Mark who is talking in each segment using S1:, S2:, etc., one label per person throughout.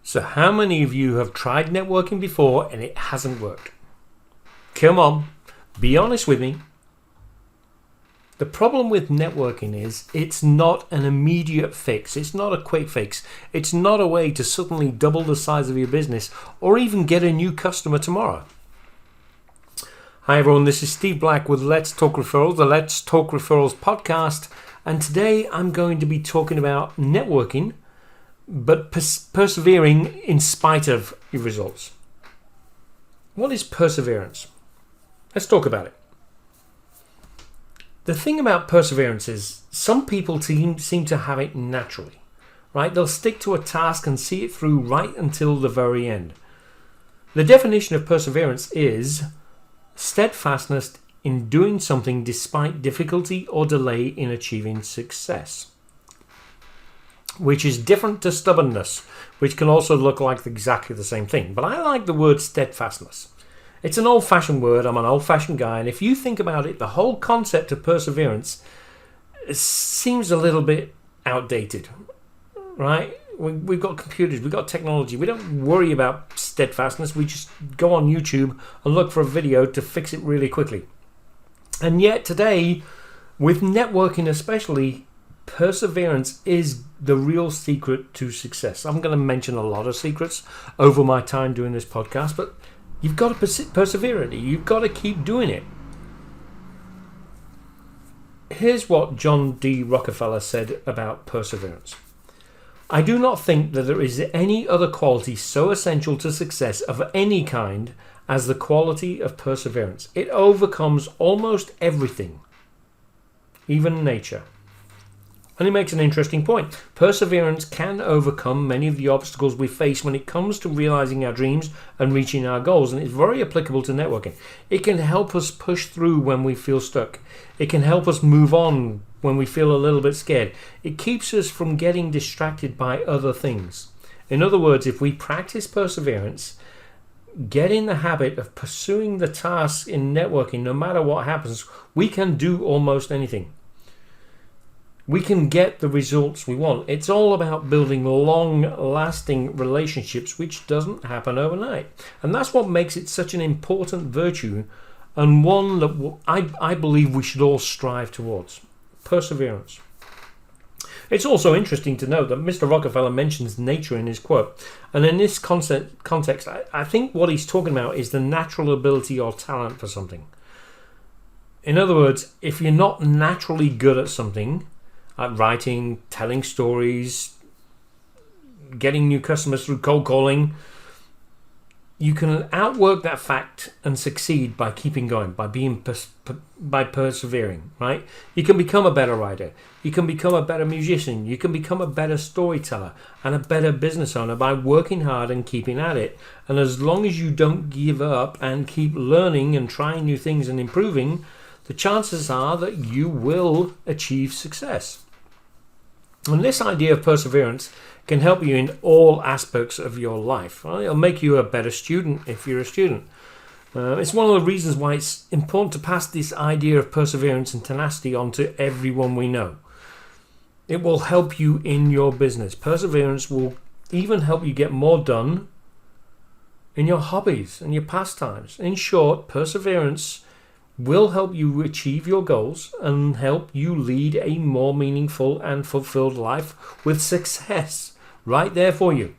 S1: So how many of you have tried networking before and it hasn't worked? Come on, be honest with me. The problem with networking is it's not an immediate fix. It's not a quick fix. It's not a way to suddenly double the size of your business or even get a new customer tomorrow. Hi everyone, this is Steve Black with Let's Talk Referrals, the Let's Talk Referrals podcast. And today I'm going to be talking about networking, but persevering in spite of your results. What is perseverance? Let's talk about it. The thing about perseverance is some people seem to have it naturally, right? They'll stick to a task and see it through right until the very end. The definition of perseverance is steadfastness in doing something despite difficulty or delay in achieving success, which is different to stubbornness, which can also look like exactly the same thing. But I like the word steadfastness. It's an old-fashioned word. I'm an old-fashioned guy. And if you think about it, the whole concept of perseverance seems a little bit outdated, right? We've got computers. We've got technology. We don't worry about steadfastness. We just go on YouTube and look for a video to fix it really quickly. And yet today, with networking especially, perseverance is the real secret to success. I'm going to mention a lot of secrets over my time doing this podcast, but you've got to persevere in it. You've got to keep doing it. Here's what John D. Rockefeller said about perseverance. I do not think that there is any other quality so essential to success of any kind as the quality of perseverance. It overcomes almost everything, even nature. And he makes an interesting point. Perseverance can overcome many of the obstacles we face when it comes to realizing our dreams and reaching our goals, and it's very applicable to networking. It can help us push through when we feel stuck. It can help us move on when we feel a little bit scared. It keeps us from getting distracted by other things. In other words, if we practice perseverance, get in the habit of pursuing the task in networking, no matter what happens, we can do almost anything. We can get the results we want. It's all about building long-lasting relationships, which doesn't happen overnight. And that's what makes it such an important virtue, and one that I believe we should all strive towards. Perseverance. It's also interesting to note that Mr. Rockefeller mentions nature in his quote. And in this context, I think what he's talking about is the natural ability or talent for something. In other words, if you're not naturally good at something, like writing, telling stories, getting new customers through cold calling, you can outwork that fact and succeed by keeping going, by persevering, right? You can become a better writer. You can become a better musician. You can become a better storyteller and a better business owner by working hard and keeping at it. And as long as you don't give up and keep learning and trying new things and improving, the chances are that you will achieve success. And this idea of perseverance can help you in all aspects of your life. Right? It'll make you a better student if you're a student. It's one of the reasons why it's important to pass this idea of perseverance and tenacity on to everyone we know. It will help you in your business. Perseverance will even help you get more done in your hobbies and your pastimes. In short, perseverance will help you achieve your goals and help you lead a more meaningful and fulfilled life with success right there for you.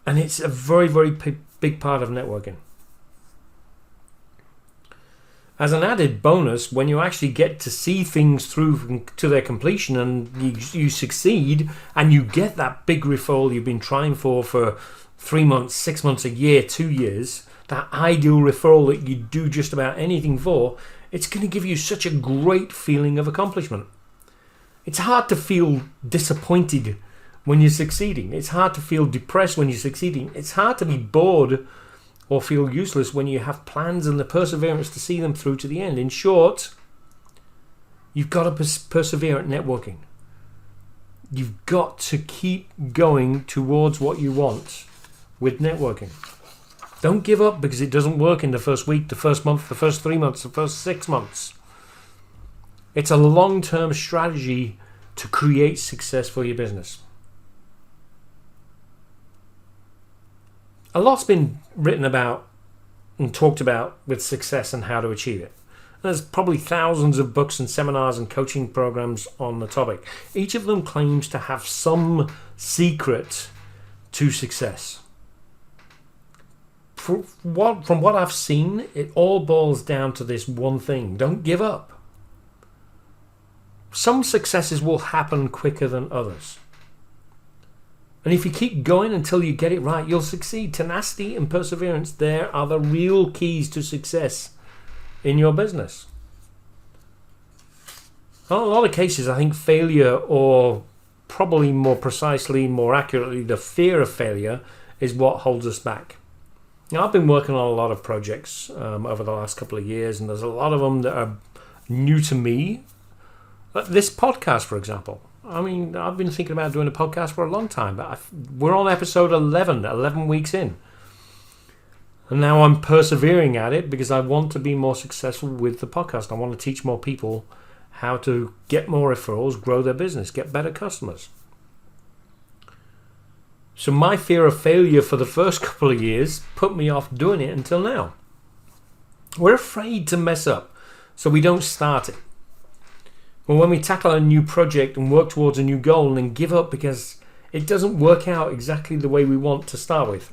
S1: And it's a very, very big part of networking. As an added bonus, when you actually get to see things through to their completion and you succeed and you get that big referral you've been trying for 3 months, 6 months, a year, 2 years, that ideal referral that you do just about anything for, it's going to give you such a great feeling of accomplishment. It's hard to feel disappointed when you're succeeding. It's hard to feel depressed when you're succeeding. It's hard to be bored or feel useless when you have plans and the perseverance to see them through to the end. In short, you've got to persevere at networking. You've got to keep going towards what you want with networking. Don't give up because it doesn't work in the first week, the first month, the first 3 months, the first 6 months. It's a long-term strategy to create success for your business. A lot's been written about and talked about with success and how to achieve it. There's probably thousands of books and seminars and coaching programs on the topic. Each of them claims to have some secret to success. From what I've seen, it all boils down to this one thing: don't give up. Some successes will happen quicker than others. And if you keep going until you get it right, you'll succeed. Tenacity and perseverance, there are the real keys to success in your business. In a lot of cases, I think failure, or probably more precisely, more accurately, the fear of failure, is what holds us back. Now, I've been working on a lot of projects over the last couple of years, and there's a lot of them that are new to me. This podcast, for example. I mean, I've been thinking about doing a podcast for a long time, but we're on episode 11 weeks in. And now I'm persevering at it because I want to be more successful with the podcast. I want to teach more people how to get more referrals, grow their business, get better customers. So my fear of failure for the first couple of years put me off doing it until now. We're afraid to mess up, so we don't start it. Well, when we tackle a new project and work towards a new goal and then give up because it doesn't work out exactly the way we want to start with,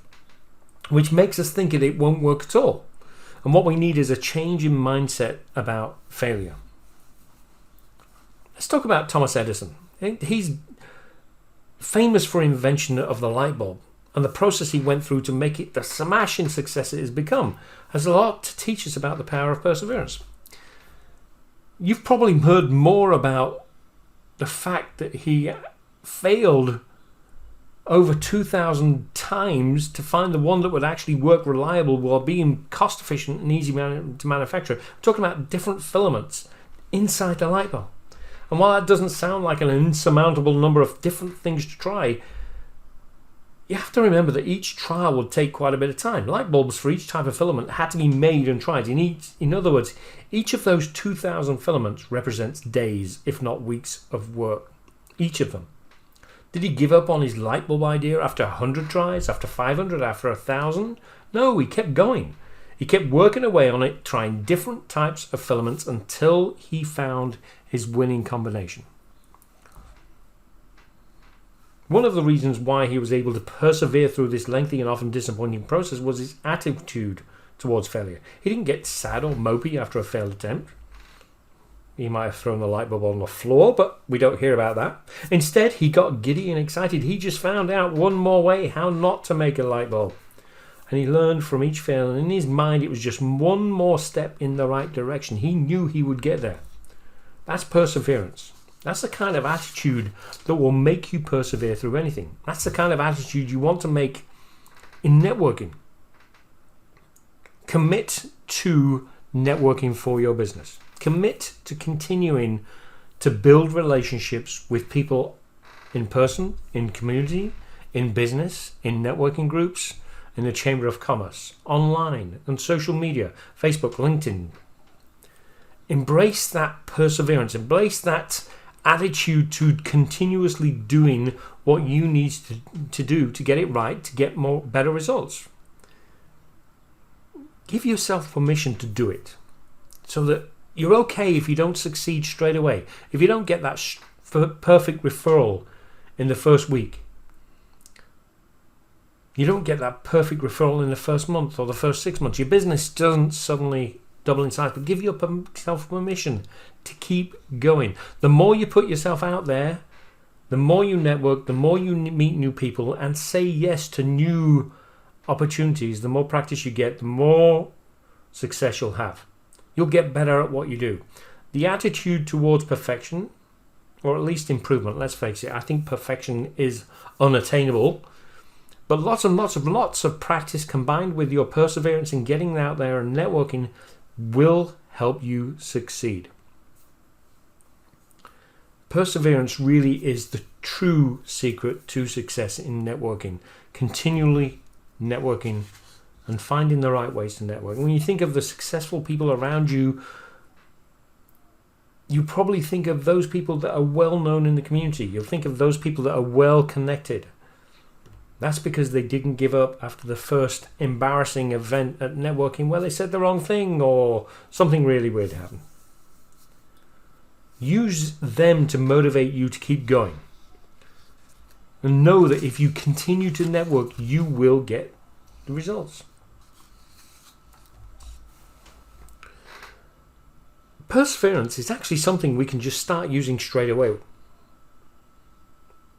S1: which makes us think that it won't work at all. And what we need is a change in mindset about failure. Let's talk about Thomas Edison. He's famous for invention of the light bulb, and the process he went through to make it the smashing success it has become has a lot to teach us about the power of perseverance. You've probably heard more about the fact that he failed over 2,000 times to find the one that would actually work reliable while being cost efficient and easy to manufacture. We're talking about different filaments inside the light bulb. And while that doesn't sound like an insurmountable number of different things to try, you have to remember that each trial would take quite a bit of time. Light bulbs for each type of filament had to be made and tried. In other words, each of those 2,000 filaments represents days, if not weeks, of work. Each of them. Did he give up on his light bulb idea after 100 tries, after 500, after 1,000? No, he kept going. He kept working away on it, trying different types of filaments until he found his winning combination. One of the reasons why he was able to persevere through this lengthy and often disappointing process was his attitude towards failure. He didn't get sad or mopey after a failed attempt. He might have thrown the light bulb on the floor, but we don't hear about that. Instead, he got giddy and excited. He just found out one more way how not to make a light bulb. And he learned from each fail, and in his mind it was just one more step in the right direction. He knew he would get there. That's perseverance. That's the kind of attitude that will make you persevere through anything. That's the kind of attitude you want to make in networking. Commit to networking for your business. Commit to continuing to build relationships with people in person, in community, in business, in networking groups, in the Chamber of Commerce, online, and social media, Facebook, LinkedIn. Embrace that perseverance. Embrace that attitude to continuously doing what you need to do to get it right, to get better results. Give yourself permission to do it so that you're okay if you don't succeed straight away. If you don't get that perfect referral in the first week, you don't get that perfect referral in the first month or the first 6 months. Your business doesn't suddenly double in size, but give yourself permission to keep going. The more you put yourself out there, the more you network, the more you meet new people and say yes to new opportunities, the more practice you get, the more success you'll have. You'll get better at what you do. The attitude towards perfection, or at least improvement, let's face it, I think perfection is unattainable. But lots of practice combined with your perseverance in getting out there and networking will help you succeed. Perseverance really is the true secret to success in networking. Continually networking and finding the right ways to network. When you think of the successful people around you, you probably think of those people that are well known in the community. You'll think of those people that are well connected. That's because they didn't give up after the first embarrassing event at networking where they said the wrong thing or something really weird happened. Use them to motivate you to keep going. And know that if you continue to network, you will get the results. Perseverance is actually something we can just start using straight away.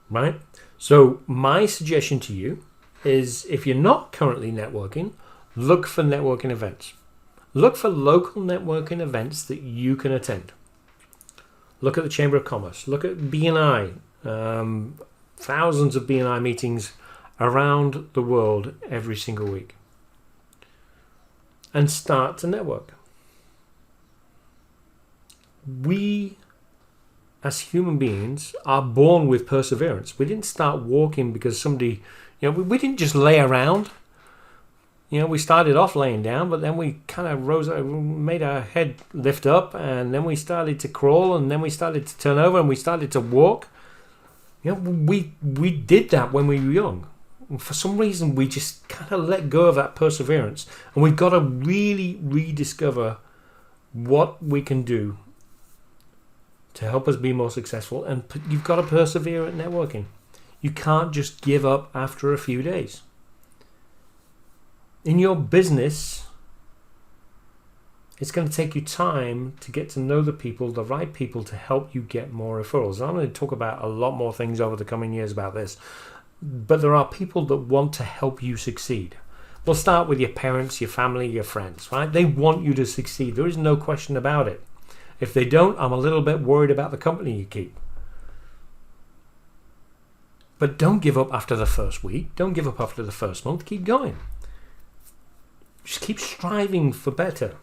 S1: Right? So my suggestion to you is, if you're not currently networking, look for networking events. Look for local networking events that you can attend. Look at the Chamber of Commerce. Look at BNI. Thousands of BNI meetings around the world every single week. And start to network. We, as human beings, are born with perseverance. We didn't start walking because somebody, we didn't just lay around. We started off laying down, but then we kind of rose up, made our head lift up, and then we started to crawl, and then we started to turn over, and we started to walk. We did that when we were young. And for some reason, we just kind of let go of that perseverance, and we've got to really rediscover what we can do to help us be more successful. And you've got to persevere at networking. You can't just give up after a few days. In your business, it's going to take you time to get to know the right people to help you get more referrals. I'm going to talk about a lot more things over the coming years about this. But there are people that want to help you succeed. We'll start with your parents, your family, your friends, right? They want you to succeed. There is no question about it. If they don't, I'm a little bit worried about the company you keep. But don't give up after the first week. Don't give up after the first month. Keep going. Just keep striving for better.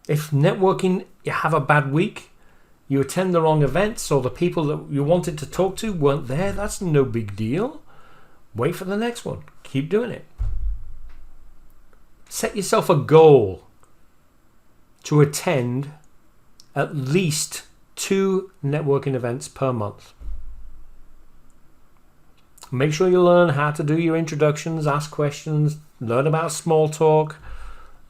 S1: If networking, you have a bad week, you attend the wrong events, or the people that you wanted to talk to weren't there, that's no big deal. Wait for the next one. Keep doing it. Set yourself a goal to attend at least 2 networking events per month. Make sure you learn how to do your introductions, ask questions, learn about small talk,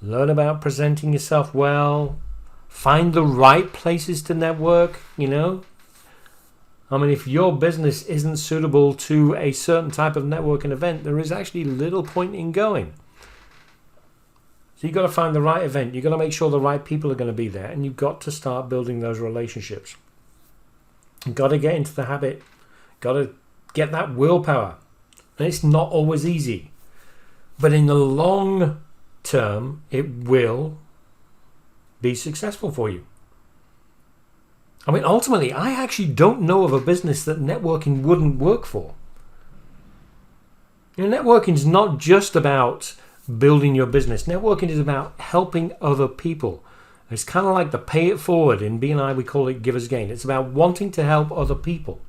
S1: learn about presenting yourself well, find the right places to network, if your business isn't suitable to a certain type of networking event, there is actually little point in going. So you've got to find the right event. You've got to make sure the right people are going to be there, and you've got to start building those relationships. You've got to get into the habit. Got to get that willpower. And it's not always easy. But in the long term, it will be successful for you. Ultimately, I actually don't know of a business that networking wouldn't work for. Networking is not just about building your business. Networking is about helping other people. It's kind of like the pay it forward. In BNI, we call it givers gain. It's about wanting to help other people,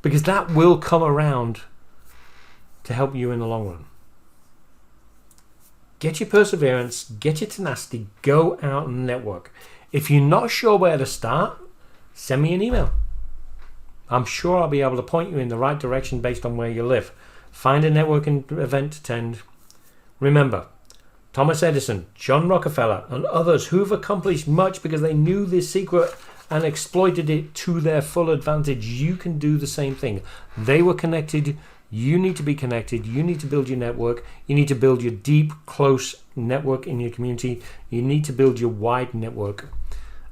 S1: because that will come around to help you in the long run. Get your perseverance, get your tenacity, go out and network. If you're not sure where to start, send me an email. I'm sure I'll be able to point you in the right direction based on where you live. Find a networking event to attend. Remember, Thomas Edison, John Rockefeller, and others who've accomplished much because they knew this secret and exploited it to their full advantage. You can do the same thing. They were connected. You need to be connected. You need to build your network. You need to build your deep, close network in your community. You need to build your wide network.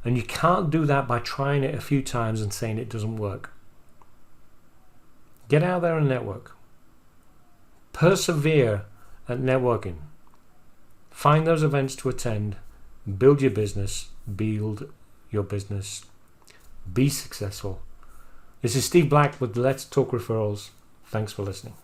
S1: And you can't do that by trying it a few times and saying it doesn't work. Get out there and network. Persevere at networking. Find those events to attend. Build your business. Build your business. Be successful. This is Steve Black with Let's Talk Referrals. Thanks for listening.